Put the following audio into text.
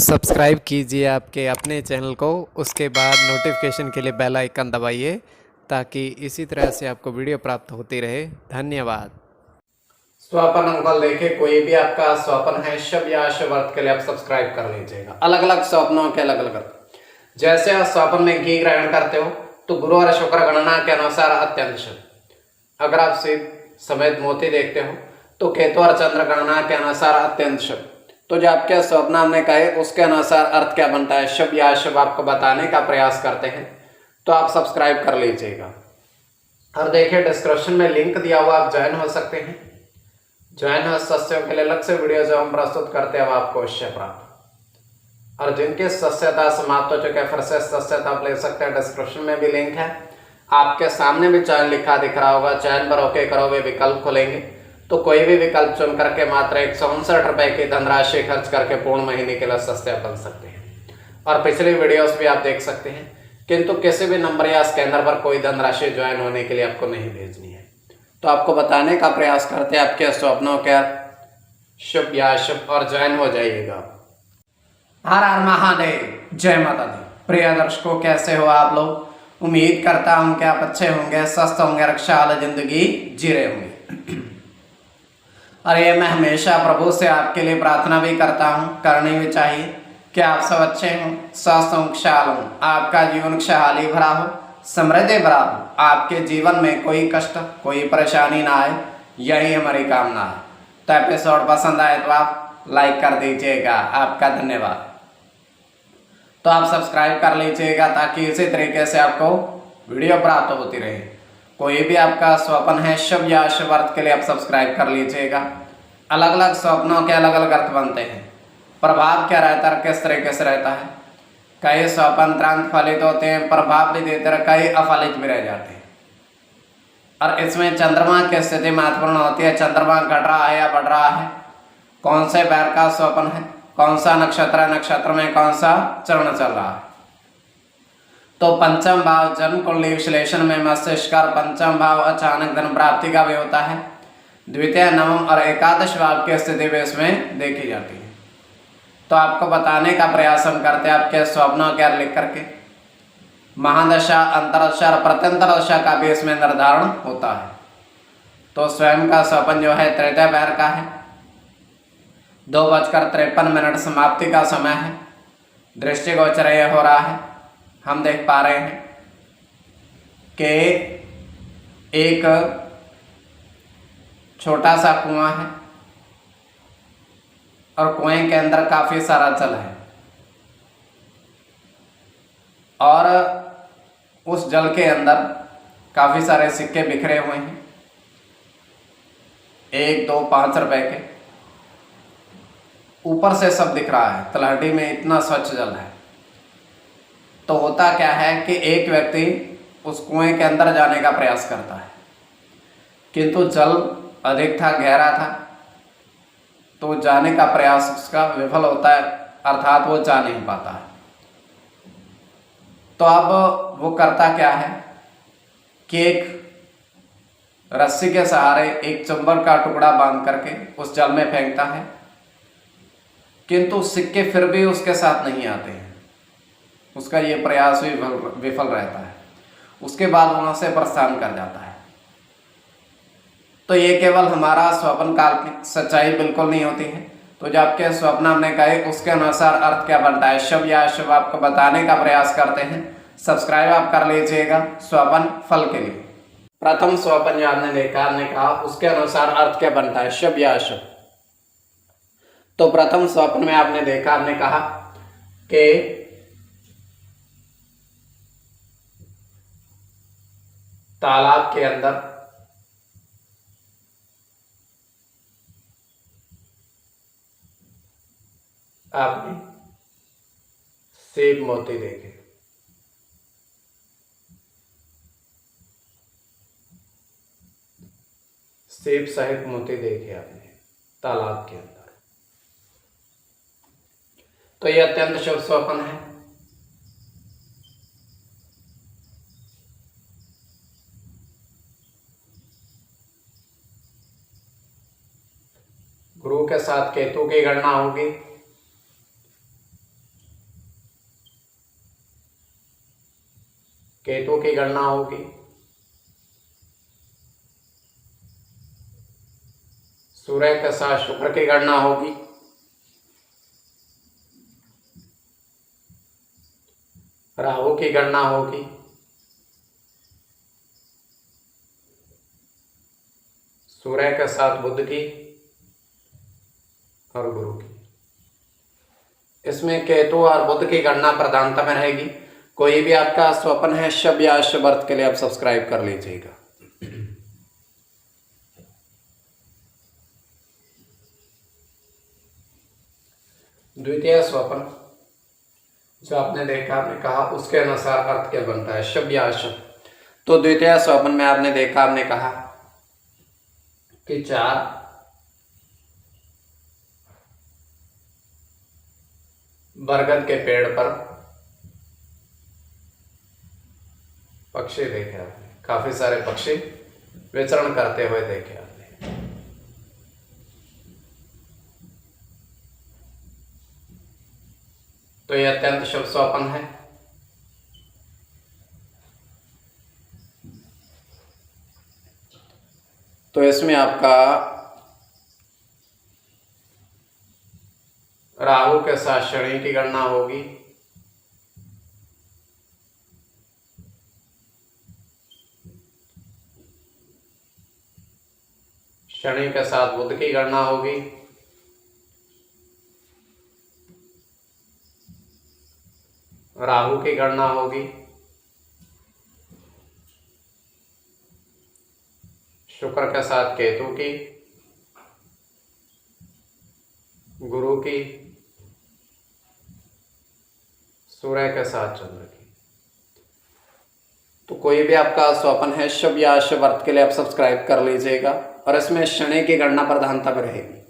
Subscribe कीजिए आपके अपने चैनल को, उसके बाद नोटिफिकेशन के लिए बेल आइकन दबाइए ताकि इसी तरह से आपको वीडियो प्राप्त होती रहे। धन्यवाद। स्वपन अंकल देखिए, कोई भी आपका स्वपन है शुभ या अशुभ अर्थ के लिए आप सब्सक्राइब कर लीजिएगा। अलग अलग स्वप्नों के अलग अलग अर्थ। जैसे आप स्वपन में घी ग्रहण करते हो तो गुरु और शुक्र गणना के अनुसार अत्यंत शुभ। अगर आप शिव समेत मोती देखते हो तो केतु और चंद्र गणना के अनुसार अत्यंत शुभ। तो जो आपके स्वप्न हमने कहे उसके अनुसार अर्थ क्या बनता है, शुभ या अशुभ, आपको बताने का प्रयास करते हैं। तो आप सब्सक्राइब कर लीजिएगा। और देखिए डिस्क्रिप्शन में लिंक दिया हुआ, आप ज्वाइन हो सकते हैं। ज्वाइन हो सदस्यों के लिए अलग से वीडियो जो हम प्रस्तुत करते हैं आपको अवश्य प्राप्त। और जिनकी सदस्यता समाप्त हो चुके फिर से सदस्यता आप ले सकते हैं। डिस्क्रिप्शन में भी लिंक है, आपके सामने भी चयन लिखा दिख रहा होगा। चयन पर ओके करोगे, विकल्प खुलेंगे तो कोई भी विकल्प चुन करके मात्र 159 रुपए की धनराशि खर्च करके पूर्ण महीने के लिए सदस्य बन सकते हैं। और पिछली वीडियोस भी आप देख सकते हैं, किंतु किसी भी नंबर या स्कैनर पर कोई धनराशि ज्वाइन होने के लिए आपको नहीं भेजनी है। तो आपको बताने का प्रयास करते हैं आपके स्वप्नों के शुभ या अशुभ, और ज्वाइन हो जाइएगा। हर हर महादेव, जय माता दी। प्रिय दर्शकों, कैसे हो आप लोग? उम्मीद करता हूं कि आप अच्छे होंगे, स्वस्थ होंगे, रक्षा वाली जिंदगी जी रहे होंगे। और ये मैं हमेशा प्रभु से आपके लिए प्रार्थना भी करता हूं, करनी भी चाहिए कि आप सब अच्छे हों, स्वस्थ हों, खुशहाल हों, आपका जीवन खुशहाली भरा हो, समृद्धि भरा हो, आपके जीवन में कोई कष्ट कोई परेशानी ना आए, यही हमारी कामना है। तो एपिसोड पसंद आए तो आप लाइक कर दीजिएगा, आपका धन्यवाद। तो आप सब्सक्राइब कर लीजिएगा ताकि इसी तरीके से आपको वीडियो प्राप्त होती रहे। कोई भी आपका स्वप्न है शुभ या अशुभ अर्थ के लिए आप सब्सक्राइब कर लीजिएगा। अलग अलग स्वप्नों के अलग अलग अर्थ बनते हैं। प्रभाव क्या रहता है, किस तरीके से रहता है। कई स्वप्न तुरंत फलित होते हैं, प्रभाव भी देते हैं, कई अफलित भी रह जाते हैं। और इसमें चंद्रमा की स्थिति महत्वपूर्ण होती है। चंद्रमा घट रहा है या बढ़ रहा है, कौन से पैर का स्वप्न है, कौन सा नक्षत्र है, नक्षत्र में कौन सा चरण चल रहा है। तो पंचम भाव जन्म कुंडली विश्लेषण में मस्तिष्क और पंचम भाव अचानक धन प्राप्ति का भी होता है। द्वितीय, नवम और एकादश भाव की स्थिति भी इसमें देखी जाती है। तो आपको बताने का प्रयास हम करते हैं आपके स्वप्नों के लिख करके। महादशा, अंतरदशा और प्रत्यंतर दशा का भी इसमें निर्धारण होता है। तो स्वयं का स्वप्न जो है तृतीय पैर का है। 2:53 समाप्ति का समय है। दृष्टिगोचर यह हो रहा है, हम देख पा रहे हैं कि एक छोटा सा कुआं है और कुएं के अंदर काफी सारा जल है। और उस जल के अंदर काफी सारे सिक्के बिखरे हुए हैं, 1, 2, 5 रुपए के। ऊपर से सब दिख रहा है, तलहटी में इतना स्वच्छ जल है। तो होता क्या है कि एक व्यक्ति उस कुएं के अंदर जाने का प्रयास करता है, किंतु जल अधिक था, गहरा था, तो जाने का प्रयास उसका विफल होता है, अर्थात वो जा नहीं पाता है। तो अब वो करता क्या है कि एक रस्सी के सहारे एक चुंबक का टुकड़ा बांध करके उस जल में फेंकता है, किंतु सिक्के फिर भी उसके साथ नहीं आते हैं। उसका ये प्रयास भी विफल रहता है। उसके बाद वहां से प्रस्थान कर जाता है। तो ये केवल हमारा स्वप्न काल्पनिक, सच्चाई बिल्कुल नहीं होती है। तो जो आपके स्वप्न हमने कहे उसके अनुसार अर्थ क्या बनता है, शुभ या अशुभ, आपको बताने का प्रयास करते हैं। सब्सक्राइब आप कर लीजिएगा स्वप्न फल के लिए। प्रथम स्वप्न जो आपने देखा, आपने कहा उसके अनुसार अर्थ क्या बनता है, शुभ या अशुभ। तो प्रथम स्वप्न में आपने देखा, आपने कहा कि तालाब के अंदर आपने सेब मोती देखे। सेब सहित मोती देखे आपने तालाब के अंदर। तो यह अत्यंत शुभ स्वप्न है। गुरु के साथ केतु की गणना होगी। केतु की गणना होगी, सूर्य के साथ शुक्र की गणना होगी, राहु की गणना होगी, सूर्य के साथ बुध की और गुरु की। इसमें केतु और बुध की गणना प्रधानता में रहेगी। कोई भी आपका स्वप्न है शुभ या अशुभ अर्थ के लिए आप सब्सक्राइब कर लीजिएगा। द्वितीय स्वप्न जो आपने देखा, आपने कहा, उसके अनुसार अर्थ क्या बनता है, शुभ या अशुभ। तो द्वितीय स्वप्न में आपने देखा, आपने कहा कि 4 बरगद के पेड़ पर पक्षी देखे आपने, काफी सारे पक्षी विचरण करते हुए देखे आपने। तो यह अत्यंत शुभ स्वप्न है। तो इसमें आपका राहु के साथ शनि की गणना होगी, शनि के साथ बुध की गणना होगी, राहु की गणना होगी, शुक्र के साथ केतु की, गुरु की, सूर्य के साथ चंद्र की। तो कोई भी आपका स्वप्न है शुभ या अशुभ अर्थ के लिए आप सब्सक्राइब कर लीजिएगा और इसमें शनि की गणना प्रधानता में रहेगी।